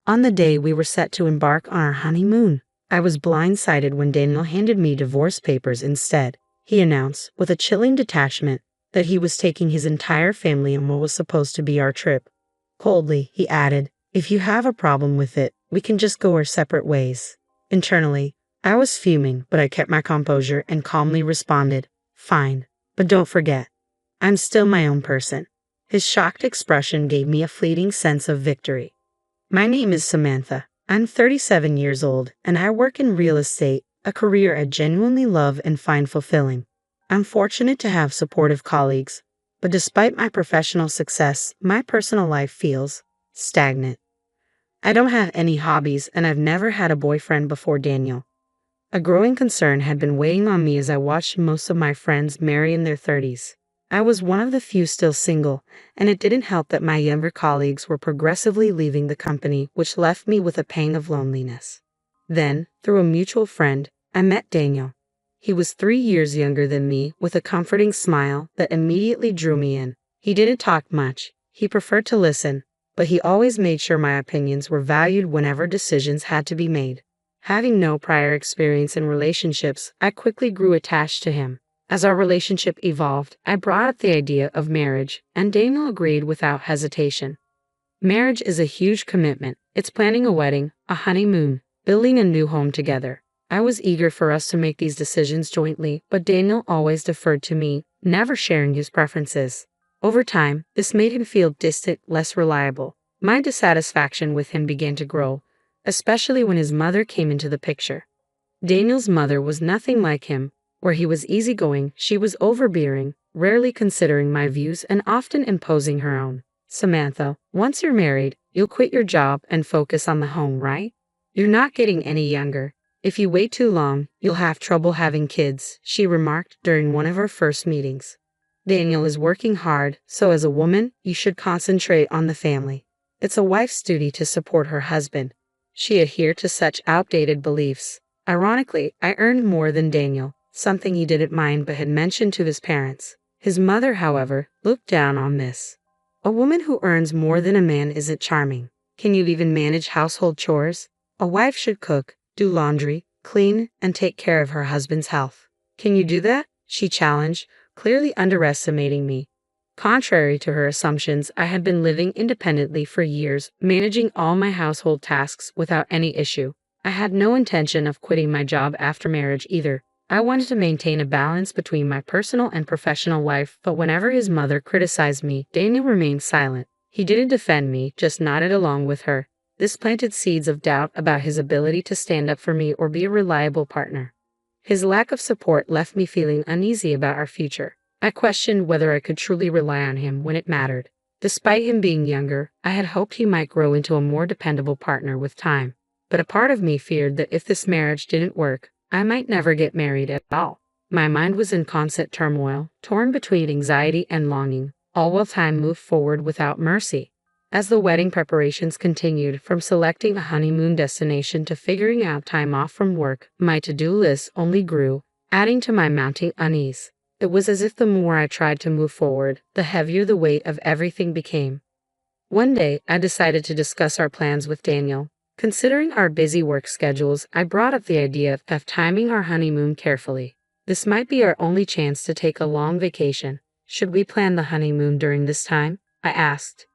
On the day we were set to embark on our honeymoon, I was blindsided when Daniel handed me divorce papers instead. He announced, with a chilling detachment, that he was taking his entire family on what was supposed to be our trip. Coldly, he added, "If you have a problem with it, we can just go our separate ways." Internally, I was fuming, but I kept my composure and calmly responded, "Fine, but don't forget, I'm still my own person." His shocked expression gave me a fleeting sense of victory. My name is Samantha. I'm 37 years old, and I work in real estate, a career I genuinely love and find fulfilling. I'm fortunate to have supportive colleagues, but despite my professional success, my personal life feels stagnant. I don't have any hobbies, and I've never had a boyfriend before Daniel. A growing concern had been weighing on me as I watched most of my friends marry in their 30s. I was one of the few still single, and it didn't help that my younger colleagues were progressively leaving the company, which left me with a pang of loneliness. Then, through a mutual friend, I met Daniel. He was 3 years younger than me, with a comforting smile that immediately drew me in. He didn't talk much. He preferred to listen, but he always made sure my opinions were valued whenever decisions had to be made. Having no prior experience in relationships, I quickly grew attached to him. As our relationship evolved, I brought up the idea of marriage, and Daniel agreed without hesitation. Marriage is a huge commitment. It's planning a wedding, a honeymoon, building a new home together. I was eager for us to make these decisions jointly, but Daniel always deferred to me, never sharing his preferences. Over time, this made him feel distant, less reliable. My dissatisfaction with him began to grow, especially when his mother came into the picture. Daniel's mother was nothing like him. Where he was easygoing, she was overbearing, rarely considering my views and often imposing her own. "Samantha, once you're married, you'll quit your job and focus on the home, right? You're not getting any younger. If you wait too long, you'll have trouble having kids," she remarked during one of our first meetings. "Daniel is working hard, so as a woman, you should concentrate on the family. It's a wife's duty to support her husband." She adhered to such outdated beliefs. Ironically, I earned more than Daniel, something he didn't mind but had mentioned to his parents. His mother, however, looked down on this. "A woman who earns more than a man isn't charming. Can you even manage household chores? A wife should cook, do laundry, clean, and take care of her husband's health. Can you do that?" she challenged, clearly underestimating me. Contrary to her assumptions, I had been living independently for years, managing all my household tasks without any issue. I had no intention of quitting my job after marriage either. I wanted to maintain a balance between my personal and professional life, but whenever his mother criticized me, Daniel remained silent. He didn't defend me, just nodded along with her. This planted seeds of doubt about his ability to stand up for me or be a reliable partner. His lack of support left me feeling uneasy about our future. I questioned whether I could truly rely on him when it mattered. Despite him being younger, I had hoped he might grow into a more dependable partner with time. But a part of me feared that if this marriage didn't work, I might never get married at all. My mind was in constant turmoil, torn between anxiety and longing, all while time moved forward without mercy. As the wedding preparations continued, from selecting a honeymoon destination to figuring out time off from work, my to-do list only grew, adding to my mounting unease. It was as if the more I tried to move forward, the heavier the weight of everything became. One day, I decided to discuss our plans with Daniel. Considering our busy work schedules, I brought up the idea of timing our honeymoon carefully. This might be our only chance to take a long vacation. Should we plan the honeymoon during this time? I asked.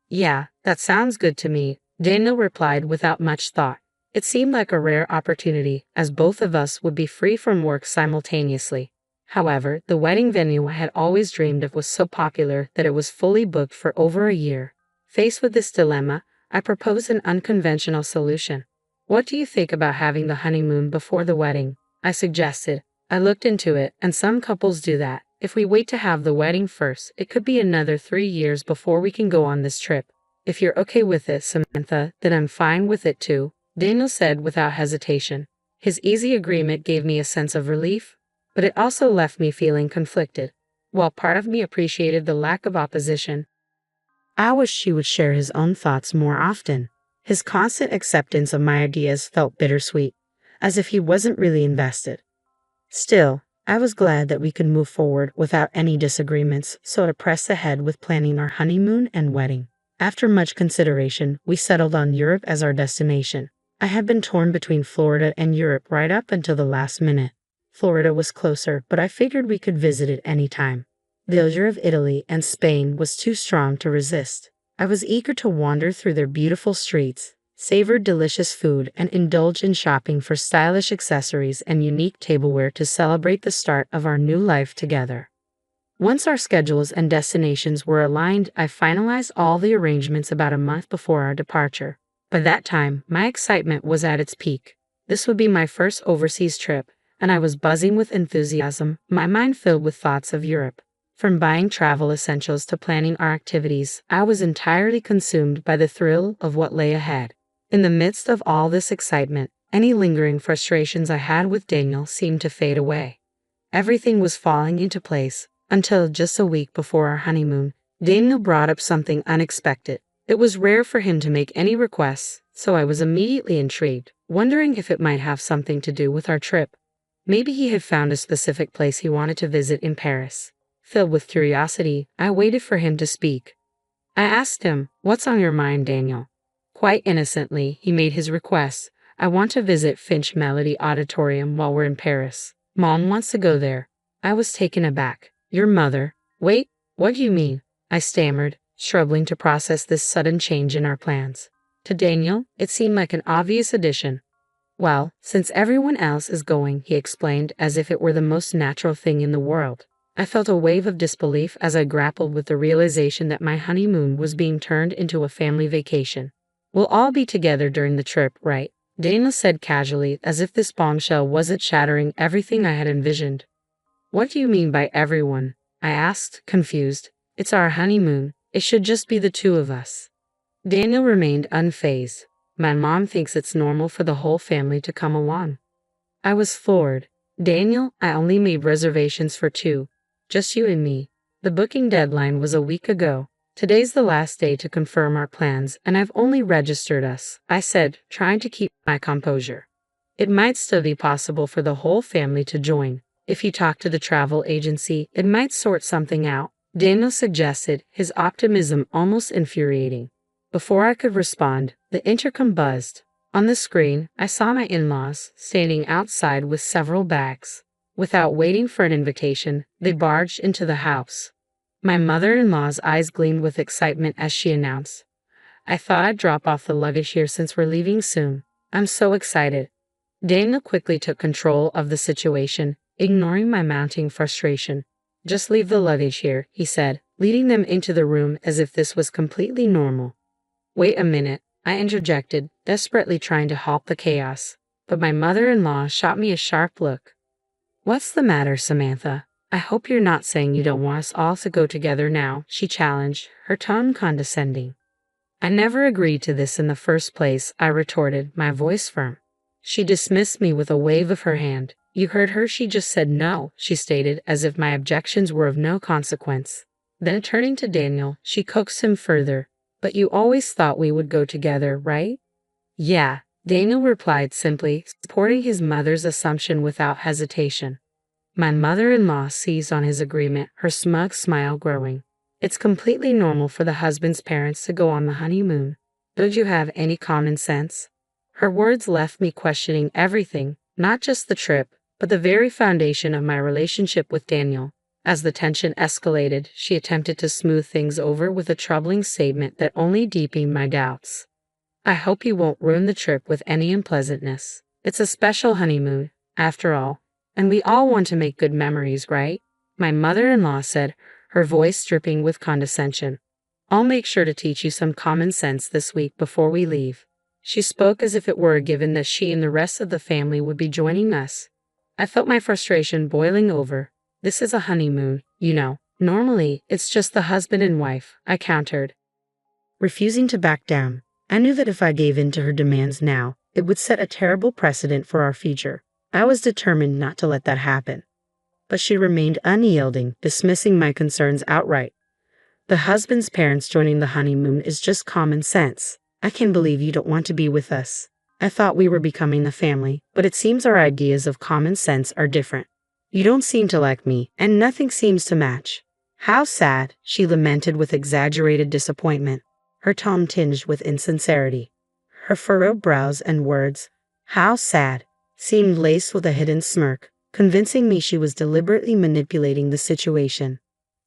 "Yeah, that sounds good to me," Daniel replied without much thought. It seemed like a rare opportunity, as both of us would be free from work simultaneously. However, the wedding venue I had always dreamed of was so popular that it was fully booked for over a year. Faced with this dilemma, I proposed an unconventional solution. "What do you think about having the honeymoon before the wedding?" I suggested. I looked into it, and some couples do that. If we wait to have the wedding first, it could be another 3 years before we can go on this trip. "If you're okay with it, Samantha, then I'm fine with it too," Daniel said without hesitation. His easy agreement gave me a sense of relief, but it also left me feeling conflicted. While part of me appreciated the lack of opposition, I wished he would share his own thoughts more often. His constant acceptance of my ideas felt bittersweet, as if he wasn't really invested. Still, I was glad that we could move forward without any disagreements, so I pressed ahead with planning our honeymoon and wedding. After much consideration, we settled on Europe as our destination. I had been torn between Florida and Europe right up until the last minute. Florida was closer, but I figured we could visit it any time. The allure of Italy and Spain was too strong to resist. I was eager to wander through their beautiful streets, savor delicious food, and indulge in shopping for stylish accessories and unique tableware to celebrate the start of our new life together. Once our schedules and destinations were aligned, I finalized all the arrangements about a month before our departure. By that time, my excitement was at its peak. This would be my first overseas trip, and I was buzzing with enthusiasm, my mind filled with thoughts of Europe. From buying travel essentials to planning our activities, I was entirely consumed by the thrill of what lay ahead. In the midst of all this excitement, any lingering frustrations I had with Daniel seemed to fade away. Everything was falling into place, until just a week before our honeymoon, Daniel brought up something unexpected. It was rare for him to make any requests, so I was immediately intrigued, wondering if it might have something to do with our trip. Maybe he had found a specific place he wanted to visit in Paris. Filled with curiosity, I waited for him to speak. I asked him, "What's on your mind, Daniel?" Quite innocently, he made his request. "I want to visit Finch Melody Auditorium while we're in Paris. Mom wants to go there." I was taken aback. "Your mother? Wait, what do you mean?" I stammered, struggling to process this sudden change in our plans. To Daniel, it seemed like an obvious addition. "Well, since everyone else is going," he explained as if it were the most natural thing in the world. I felt a wave of disbelief as I grappled with the realization that my honeymoon was being turned into a family vacation. "We'll all be together during the trip, right?" Daniel said casually, as if this bombshell wasn't shattering everything I had envisioned. "What do you mean by everyone?" I asked, confused. "It's our honeymoon. It should just be the two of us." Daniel remained unfazed. "My mom thinks it's normal for the whole family to come along." I was floored. "Daniel, I only made reservations for two. Just you and me. The booking deadline was a week ago. Today's the last day to confirm our plans, and I've only registered us," I said, trying to keep my composure. "It might still be possible for the whole family to join. If you talk to the travel agency, it might sort something out," Daniel suggested, his optimism almost infuriating. Before I could respond, the intercom buzzed. On the screen, I saw my in-laws standing outside with several bags. Without waiting for an invitation, they barged into the house. My mother-in-law's eyes gleamed with excitement as she announced, "I thought I'd drop off the luggage here since we're leaving soon. I'm so excited." Daniel quickly took control of the situation, ignoring my mounting frustration. "Just leave the luggage here," he said, leading them into the room as if this was completely normal. "Wait a minute," I interjected, desperately trying to halt the chaos. But my mother-in-law shot me a sharp look. "What's the matter, Samantha? I hope you're not saying you don't want us all to go together now," she challenged, her tone condescending. "I never agreed to this in the first place," I retorted, my voice firm. She dismissed me with a wave of her hand. "You heard her, she just said no," she stated, as if my objections were of no consequence. Then turning to Daniel, she coaxed him further. "But you always thought we would go together, right?" "Yeah," Daniel replied simply, supporting his mother's assumption without hesitation. My mother-in-law seized on his agreement, her smug smile growing. "It's completely normal for the husband's parents to go on the honeymoon. Don't you have any common sense?" Her words left me questioning everything, not just the trip, but the very foundation of my relationship with Daniel. As the tension escalated, she attempted to smooth things over with a troubling statement that only deepened my doubts. "I hope you won't ruin the trip with any unpleasantness. It's a special honeymoon, after all, and we all want to make good memories, right?" my mother-in-law said, her voice dripping with condescension. "I'll make sure to teach you some common sense this week before we leave." She spoke as if it were a given that she and the rest of the family would be joining us. I felt my frustration boiling over. "This is a honeymoon, you know. Normally, it's just the husband and wife," I countered, refusing to back down. I knew that if I gave in to her demands now, it would set a terrible precedent for our future. I was determined not to let that happen. But she remained unyielding, dismissing my concerns outright. "The husband's parents joining the honeymoon is just common sense. I can't believe you don't want to be with us. I thought we were becoming the family, but it seems our ideas of common sense are different. You don't seem to like me, and nothing seems to match." "How sad," she lamented with exaggerated disappointment. her tone tinged with insincerity. Her furrowed brows and words, "How sad," seemed laced with a hidden smirk, convincing me she was deliberately manipulating the situation.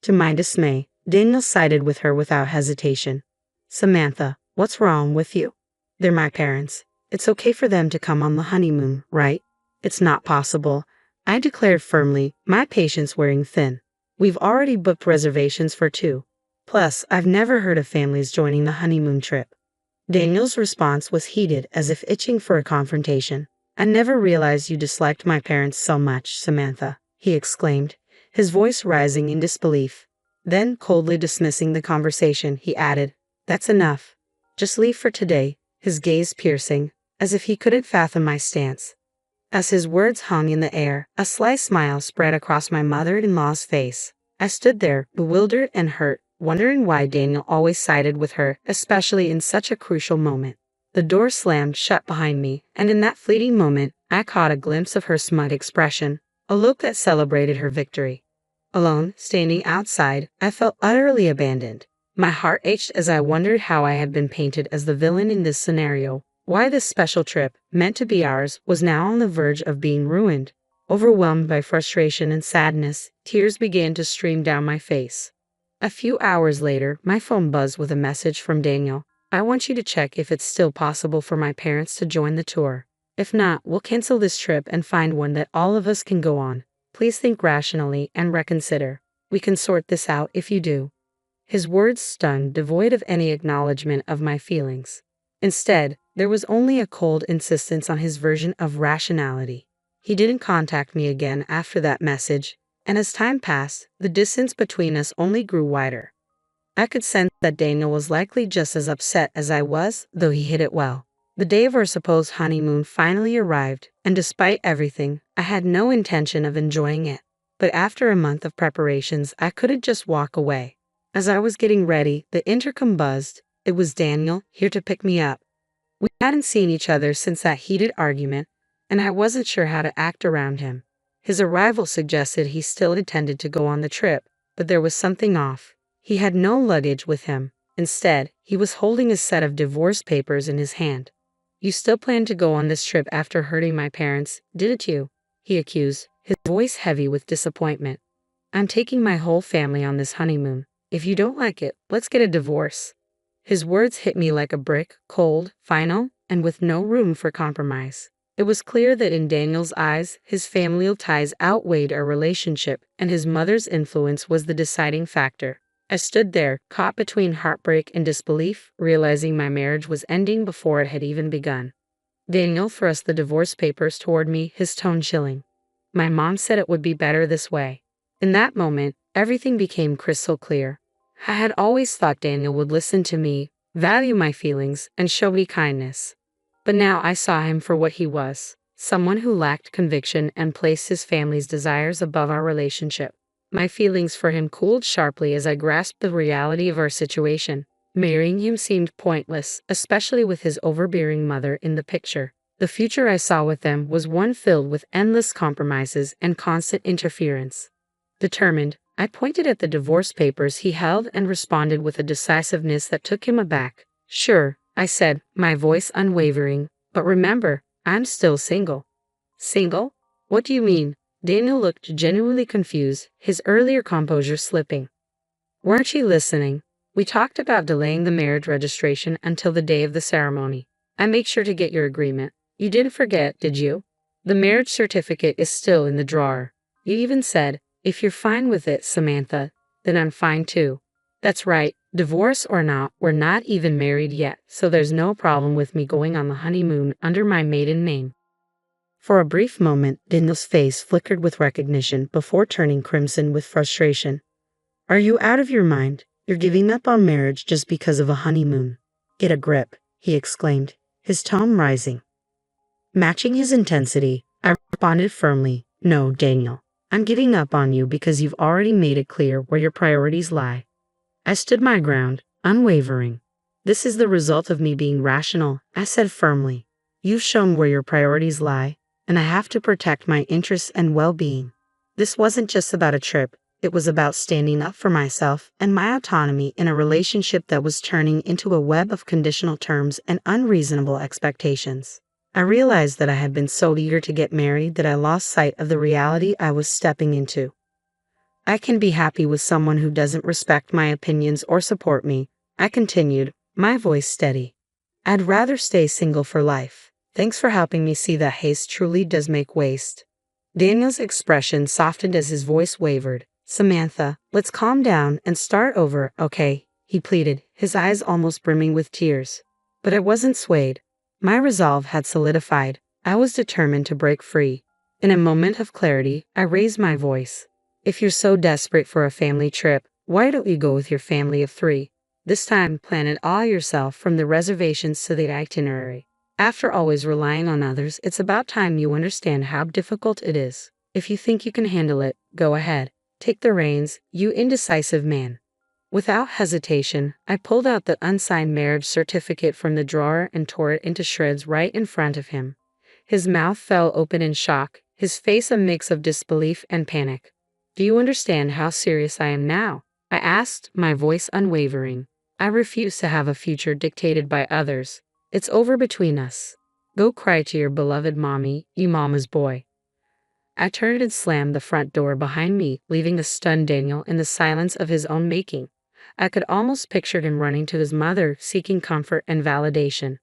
To my dismay, Daniel sided with her without hesitation. "Samantha, what's wrong with you? They're my parents. It's okay for them to come on the honeymoon, right?" "It's not possible," I declared firmly, my patience wearing thin. "We've already booked reservations for two. Plus, I've never heard of families joining the honeymoon trip." Daniel's response was heated, as if itching for a confrontation. "I never realized you disliked my parents so much, Samantha," he exclaimed, his voice rising in disbelief. Then, coldly dismissing the conversation, he added, "That's enough. Just leave for today," his gaze piercing, as if he couldn't fathom my stance. As his words hung in the air, a sly smile spread across my mother-in-law's face. I stood there, bewildered and hurt, wondering why Daniel always sided with her, especially in such a crucial moment. The door slammed shut behind me, and in that fleeting moment, I caught a glimpse of her smug expression, a look that celebrated her victory. Alone, standing outside, I felt utterly abandoned. My heart ached as I wondered how I had been painted as the villain in this scenario, why this special trip, meant to be ours, was now on the verge of being ruined. Overwhelmed by frustration and sadness, tears began to stream down my face. A few hours later, my phone buzzed with a message from Daniel. "I want you to check if it's still possible for my parents to join the tour. If not, we'll cancel this trip and find one that all of us can go on. Please think rationally and reconsider. We can sort this out if you do." His words stung, devoid of any acknowledgement of my feelings. Instead, there was only a cold insistence on his version of rationality. He didn't contact me again after that message, and as time passed, the distance between us only grew wider. I could sense that Daniel was likely just as upset as I was, though he hid it well. The day of our supposed honeymoon finally arrived, and despite everything, I had no intention of enjoying it. But after a month of preparations, I couldn't just walk away. As I was getting ready, the intercom buzzed. It was Daniel, here to pick me up. We hadn't seen each other since that heated argument, and I wasn't sure how to act around him. His arrival suggested he still intended to go on the trip, but there was something off. He had no luggage with him. Instead, he was holding a set of divorce papers in his hand. "You still plan to go on this trip after hurting my parents, didn't you?" he accused, his voice heavy with disappointment. "I'm taking my whole family on this honeymoon. If you don't like it, let's get a divorce." His words hit me like a brick, cold, final, and with no room for compromise. It was clear that in Daniel's eyes, his familial ties outweighed our relationship, and his mother's influence was the deciding factor. I stood there, caught between heartbreak and disbelief, realizing my marriage was ending before it had even begun. Daniel thrust the divorce papers toward me, his tone chilling. "My mom said it would be better this way." In that moment, everything became crystal clear. I had always thought Daniel would listen to me, value my feelings, and show me kindness. But now I saw him for what he was, someone who lacked conviction and placed his family's desires above our relationship. My feelings for him cooled sharply as I grasped the reality of our situation. Marrying him seemed pointless, especially with his overbearing mother in the picture. The future I saw with them was one filled with endless compromises and constant interference. Determined, I pointed at the divorce papers he held and responded with a decisiveness that took him aback. "Sure," I said, my voice unwavering, "but remember, I'm still single." "Single? What do you mean?" Daniel looked genuinely confused, his earlier composure slipping. "Weren't you listening? We talked about delaying the marriage registration until the day of the ceremony. I made sure to get your agreement. You didn't forget, did you? The marriage certificate is still in the drawer. You even said, 'If you're fine with it, Samantha, then I'm fine too.' That's right, divorce or not, we're not even married yet, so there's no problem with me going on the honeymoon under my maiden name." For a brief moment, Daniel's face flickered with recognition before turning crimson with frustration. "Are you out of your mind? You're giving up on marriage just because of a honeymoon. Get a grip," he exclaimed, his tone rising. Matching his intensity, I responded firmly, "No, Daniel. I'm giving up on you because you've already made it clear where your priorities lie." I stood my ground, unwavering. "This is the result of me being rational," I said firmly. "You've shown where your priorities lie, and I have to protect my interests and well-being. This wasn't just about a trip, It was about standing up for myself and my autonomy in a relationship that was turning into a web of conditional terms and unreasonable expectations. I realized that I had been so eager to get married that I lost sight of the reality I was stepping into. I can be happy with someone who doesn't respect my opinions or support me, I continued, my voice steady. I'd rather stay single for life. Thanks for helping me see that haste truly does make waste. Daniel's expression softened as his voice wavered. Samantha, let's calm down and start over, okay? He pleaded, his eyes almost brimming with tears. But I wasn't swayed. My resolve had solidified. I was determined to break free. In a moment of clarity, I raised my voice. If you're so desperate for a family trip, why don't you go with your family of 3? This time, plan it all yourself from the reservations to the itinerary. After always relying on others, it's about time you understand how difficult it is. If you think you can handle it, go ahead. Take the reins, you indecisive man. Without hesitation, I pulled out the unsigned marriage certificate from the drawer and tore it into shreds right in front of him. His mouth fell open in shock, his face a mix of disbelief and panic. Do you understand how serious I am now? I asked, my voice unwavering. I refuse to have a future dictated by others. It's over between us. Go cry to your beloved mommy, you mama's boy. I turned and slammed the front door behind me, leaving the stunned Daniel in the silence of his own making. I could almost picture him running to his mother, seeking comfort and validation.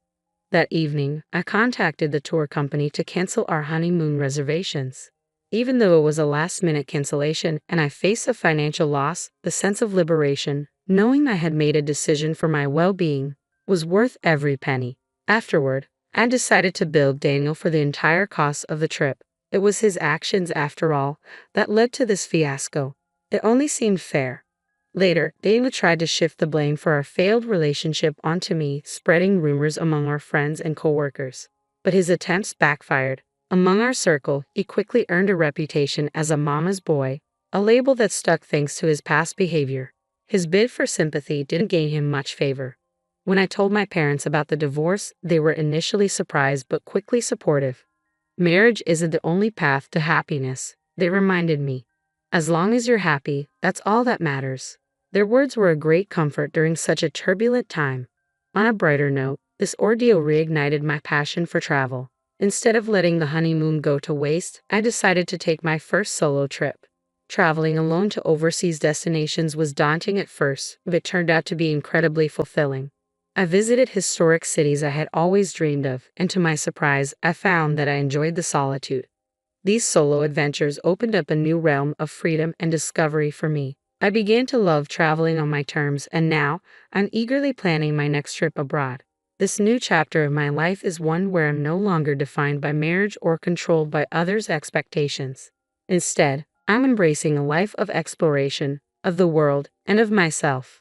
That evening, I contacted the tour company to cancel our honeymoon reservations. Even though it was a last-minute cancellation and I faced a financial loss, the sense of liberation, knowing I had made a decision for my well-being, was worth every penny. Afterward, I decided to bill Daniel for the entire cost of the trip. It was his actions, after all, that led to this fiasco. It only seemed fair. Later, Daniel tried to shift the blame for our failed relationship onto me, spreading rumors among our friends and coworkers. But his attempts backfired. Among our circle, he quickly earned a reputation as a mama's boy, a label that stuck thanks to his past behavior. His bid for sympathy didn't gain him much favor. When I told my parents about the divorce, they were initially surprised but quickly supportive. Marriage isn't the only path to happiness, they reminded me. As long as you're happy, that's all that matters. Their words were a great comfort during such a turbulent time. On a brighter note, this ordeal reignited my passion for travel. Instead of letting the honeymoon go to waste, I decided to take my first solo trip. Traveling alone to overseas destinations was daunting at first, but it turned out to be incredibly fulfilling. I visited historic cities I had always dreamed of, and to my surprise, I found that I enjoyed the solitude. These solo adventures opened up a new realm of freedom and discovery for me. I began to love traveling on my terms, and now, I'm eagerly planning my next trip abroad. This new chapter of my life is one where I'm no longer defined by marriage or controlled by others' expectations. Instead, I'm embracing a life of exploration, of the world, and of myself.